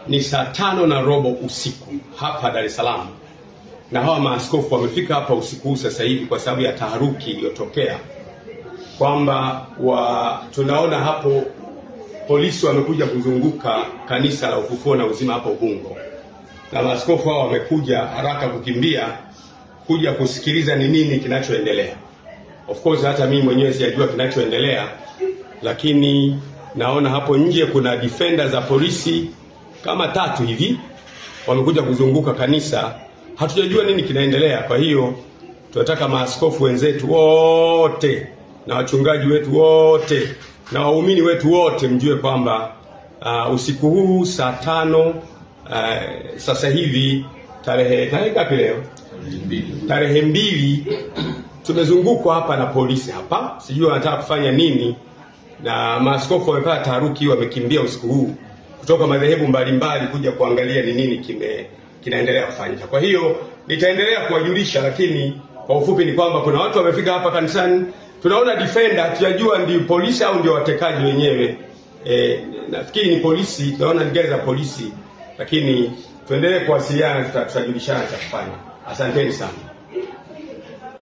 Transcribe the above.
Ni saa 5:15 usiku hapa Dar es Salaam, na hawa maaskofu wamefika hapa usiku sasa hivi kwa sababu ya taharuki iliyotokea, kwamba tunaona hapo polisi wamekuja kuzunguka kanisa la Ufufuo na Uzima hapo Ubungo, na maaskofu hao wamekuja haraka kukimbia kuja kusikiliza ni nini kinachoendelea. Of course hata mimi mwenyewe sijajua kinachoendelea, lakini naona hapo nje kuna defender za polisi kama 3 hivi wamekuja kuzunguka kanisa. Hatujajua nini kinaendelea. Kwa hiyo tunataka maaskofu wenzetu wote na wachungaji wetu wote na waumini wetu wote mjue kwamba usiku huu saa 5 sasa hivi tarehe ngapi leo? Tarehe 2 tumezungukwa hapa na polisi hapa. Sijui wanataka kufanya nini, na maaskofu wamepata taharuki, wamekimbia usiku huu kutoka madhehebu mbalimbali kuja kuangalia ni nini kinaendelea kufanyika. Kwa hiyo nitaendelea kuwajulisha, lakini kwa ufupi ni kwamba kuna watu wamefika hapa kanisani. Tunaona defender, hatujajua ndio polisi au ndio watekaji wenyewe. Nafikiri ni polisi, tunaona gari za polisi, lakini tuendelee kuwasiliana, tutajulishana cha kufanya. Asanteni sana.